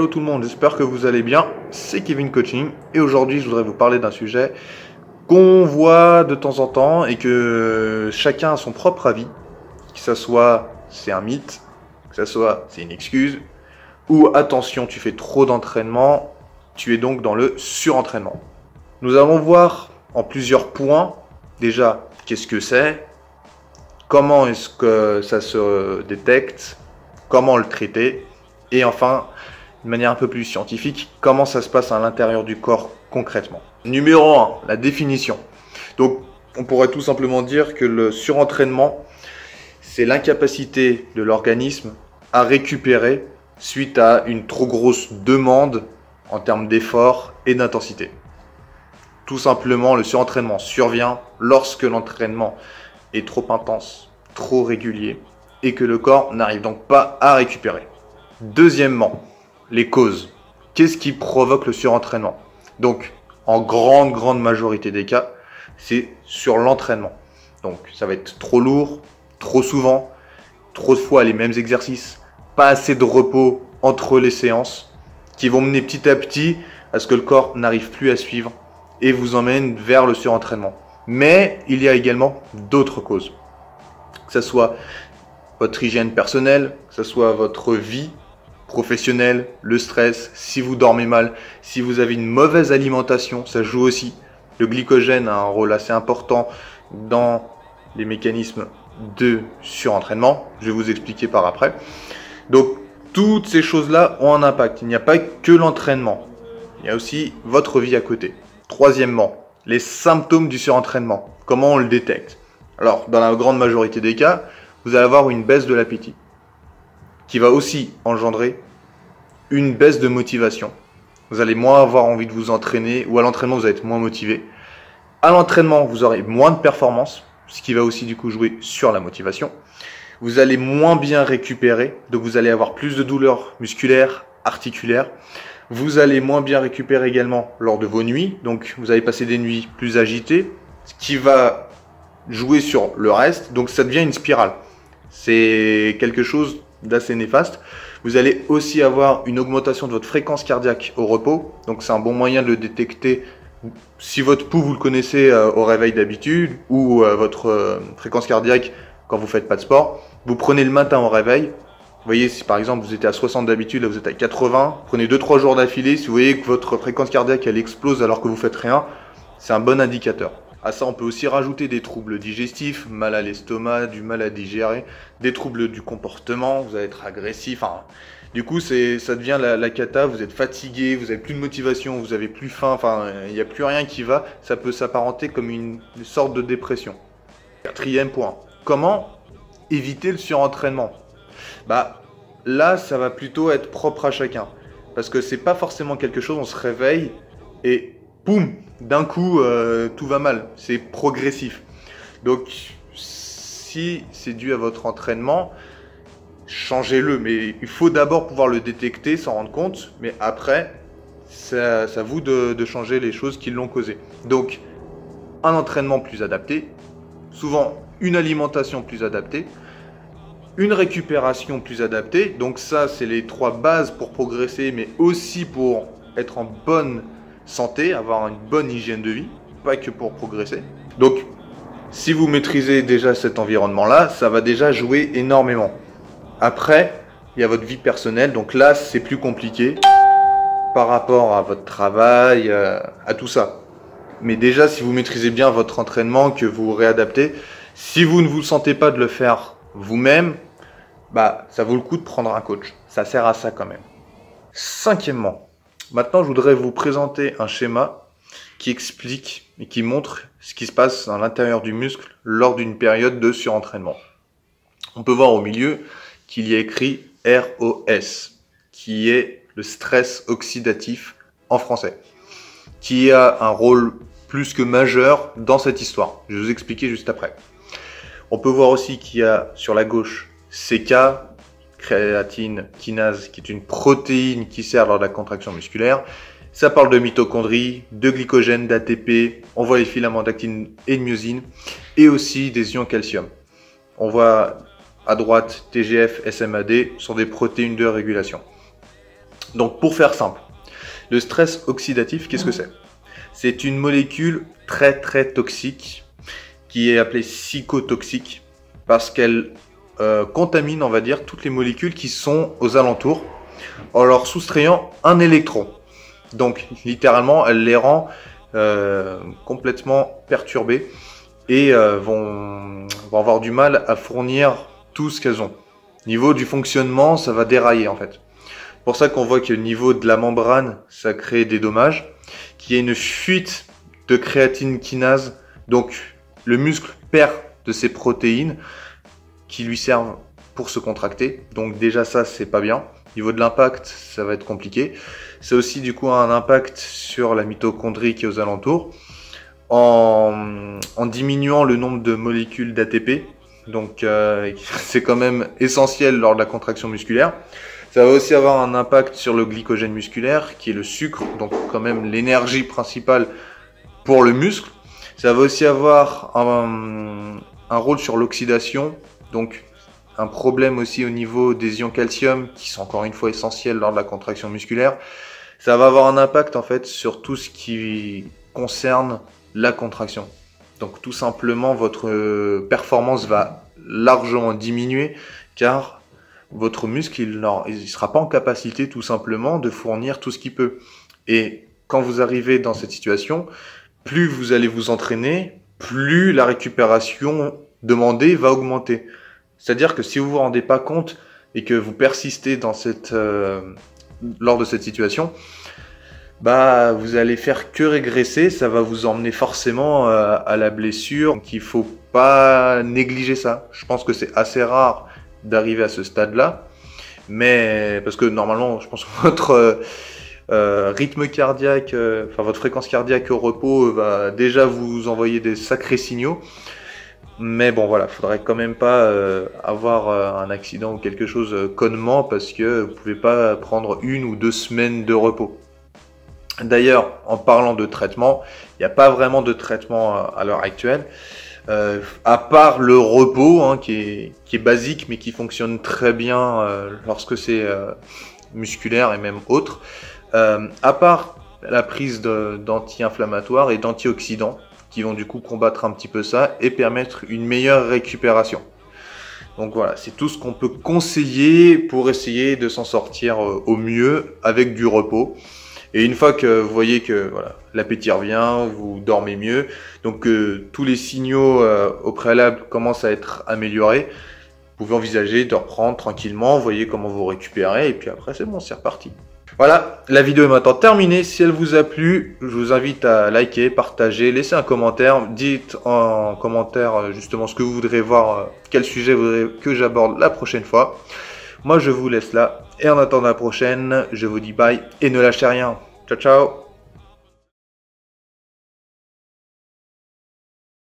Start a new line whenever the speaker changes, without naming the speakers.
Hello tout le monde, j'espère que vous allez bien, c'est Kevin Coaching et aujourd'hui je voudrais vous parler d'un sujet qu'on voit de temps en temps et que chacun a son propre avis, que ça soit c'est un mythe, que ça soit c'est une excuse ou attention tu fais trop d'entraînement, tu es donc dans le surentraînement. Nous allons voir en plusieurs points déjà qu'est-ce que c'est, comment est-ce que ça se détecte, comment le traiter et enfin de manière un peu plus scientifique, comment ça se passe à l'intérieur du corps concrètement. Numéro 1, la définition. Donc, on pourrait tout simplement dire que le surentraînement, c'est l'incapacité de l'organisme à récupérer suite à une trop grosse demande en termes d'effort et d'intensité. Tout simplement, le surentraînement survient lorsque l'entraînement est trop intense, trop régulier et que le corps n'arrive donc pas à récupérer. Deuxièmement, les causes. Qu'est-ce qui provoque le surentraînement? Donc, en grande majorité des cas, c'est sur l'entraînement. Donc, ça va être trop lourd, trop souvent, trop de fois les mêmes exercices, pas assez de repos entre les séances, qui vont mener petit à petit à ce que le corps n'arrive plus à suivre et vous emmène vers le surentraînement. Mais il y a également d'autres causes. Que ce soit votre hygiène personnelle, que ce soit votre vie professionnel, le stress, si vous dormez mal, si vous avez une mauvaise alimentation, ça joue aussi. Le glycogène a un rôle assez important dans les mécanismes de surentraînement. Je vais vous expliquer par après. Donc, toutes ces choses-là ont un impact. Il n'y a pas que l'entraînement. Il y a aussi votre vie à côté. Troisièmement, les symptômes du surentraînement. Comment on le détecte? Alors, dans la grande majorité des cas, vous allez avoir une baisse de l'appétit, qui va aussi engendrer une baisse de motivation. Vous allez moins avoir envie de vous entraîner, ou à l'entraînement, vous allez être moins motivé. À l'entraînement, vous aurez moins de performance, ce qui va aussi du coup jouer sur la motivation. Vous allez moins bien récupérer, donc vous allez avoir plus de douleurs musculaires, articulaires. Vous allez moins bien récupérer également lors de vos nuits, donc vous allez passer des nuits plus agitées, ce qui va jouer sur le reste, donc ça devient une spirale. C'est quelque chose d'assez néfaste. Vous allez aussi avoir une augmentation de votre fréquence cardiaque au repos. Donc c'est un bon moyen de le détecter si votre pouls vous le connaissez au réveil d'habitude ou votre fréquence cardiaque quand vous faites pas de sport. Vous prenez le matin au réveil. Vous voyez si par exemple vous étiez à 60 d'habitude, là vous êtes à 80. Prenez 2-3 jours d'affilée. Si vous voyez que votre fréquence cardiaque elle explose alors que vous faites rien, c'est un bon indicateur. À ça, on peut aussi rajouter des troubles digestifs, mal à l'estomac, du mal à digérer, des troubles du comportement, vous allez être agressif. Enfin, du coup, ça devient la cata, vous êtes fatigué, vous n'avez plus de motivation, vous n'avez plus faim, enfin, il n'y a plus rien qui va. Ça peut s'apparenter comme une sorte de dépression. Quatrième point, comment éviter le surentraînement? Bah, là, ça va plutôt être propre à chacun. Parce que c'est pas forcément quelque chose, on se réveille et boum, d'un coup, tout va mal. C'est progressif. Donc, si c'est dû à votre entraînement, changez-le. Mais il faut d'abord pouvoir le détecter, s'en rendre compte. Mais après, c'est à vous de changer les choses qui l'ont causé. Donc, un entraînement plus adapté. Souvent, une alimentation plus adaptée. Une récupération plus adaptée. Donc ça, c'est les 3 bases pour progresser, mais aussi pour être en bonne santé, avoir une bonne hygiène de vie, pas que pour progresser. Donc, si vous maîtrisez déjà cet environnement-là, ça va déjà jouer énormément. Après, il y a votre vie personnelle, donc là, c'est plus compliqué par rapport à votre travail, à tout ça. Mais déjà, si vous maîtrisez bien votre entraînement, que vous réadaptez, si vous ne vous sentez pas de le faire vous-même, bah, ça vaut le coup de prendre un coach. Ça sert à ça quand même. Cinquièmement, maintenant, je voudrais vous présenter un schéma qui explique et qui montre ce qui se passe à l'intérieur du muscle lors d'une période de surentraînement. On peut voir au milieu qu'il y a écrit ROS, qui est le stress oxydatif en français, qui a un rôle plus que majeur dans cette histoire. Je vais vous expliquer juste après. On peut voir aussi qu'il y a sur la gauche CK, créatine kinase, qui est une protéine qui sert lors de la contraction musculaire. Ça parle de mitochondries, de glycogène, d'ATP. On voit les filaments d'actine et de myosine et aussi des ions calcium. On voit à droite TGF, SMAD sont des protéines de régulation. Donc pour faire simple, le stress oxydatif, qu'est-ce que c'est? C'est une molécule très toxique qui est appelée psychotoxique parce qu'elle contamine, on va dire, toutes les molécules qui sont aux alentours en leur soustrayant un électron. Donc littéralement, elle les rend complètement perturbées et vont avoir du mal à fournir tout ce qu'elles ont. Niveau du fonctionnement, ça va dérailler en fait. C'est pour ça qu'on voit qu'au niveau de la membrane, ça crée des dommages, qu'il y a une fuite de créatine kinase, donc le muscle perd de ses protéines qui lui servent pour se contracter. Donc déjà ça, c'est pas bien. Au niveau de l'impact, ça va être compliqué. C'est aussi du coup un impact sur la mitochondrie qui est aux alentours, en diminuant le nombre de molécules d'ATP. Donc c'est quand même essentiel lors de la contraction musculaire. Ça va aussi avoir un impact sur le glycogène musculaire, qui est le sucre, donc quand même l'énergie principale pour le muscle. Ça va aussi avoir un rôle sur l'oxydation, donc un problème aussi au niveau des ions calcium, qui sont encore une fois essentiels lors de la contraction musculaire. Ça va avoir un impact en fait sur tout ce qui concerne la contraction. Donc tout simplement, votre performance va largement diminuer, car votre muscle, il ne sera pas en capacité tout simplement de fournir tout ce qu'il peut. Et quand vous arrivez dans cette situation, plus vous allez vous entraîner, plus la récupération demandée va augmenter. C'est-à-dire que si vous vous rendez pas compte et que vous persistez dans lors de cette situation, bah vous allez faire que régresser, ça va vous emmener forcément à la blessure. Donc il faut pas négliger ça. Je pense que c'est assez rare d'arriver à ce stade-là, mais parce que normalement, je pense que votre rythme cardiaque, enfin votre fréquence cardiaque au repos va déjà vous envoyer des sacrés signaux. Mais bon voilà, faudrait quand même pas avoir un accident ou quelque chose connement, parce que vous pouvez pas prendre 1 ou 2 semaines de repos. D'ailleurs, en parlant de traitement, il n'y a pas vraiment de traitement à l'heure actuelle, à part le repos hein, qui est basique mais qui fonctionne très bien lorsque c'est musculaire et même autre. À part la prise d'anti-inflammatoires et d'antioxydants qui vont du coup combattre un petit peu ça et permettre une meilleure récupération. Donc voilà, c'est tout ce qu'on peut conseiller pour essayer de s'en sortir au mieux avec du repos. Et une fois que vous voyez que voilà, l'appétit revient, vous dormez mieux, donc tous les signaux au préalable commencent à être améliorés, vous pouvez envisager de reprendre tranquillement, voyez comment vous récupérez, et puis après c'est bon, c'est reparti. Voilà, la vidéo est maintenant terminée. Si elle vous a plu, je vous invite à liker, partager, laisser un commentaire. Dites en commentaire justement ce que vous voudrez voir, quel sujet vous voudrez que j'aborde la prochaine fois. Moi, je vous laisse là. Et en attendant la prochaine, je vous dis bye et ne lâchez rien. Ciao, ciao!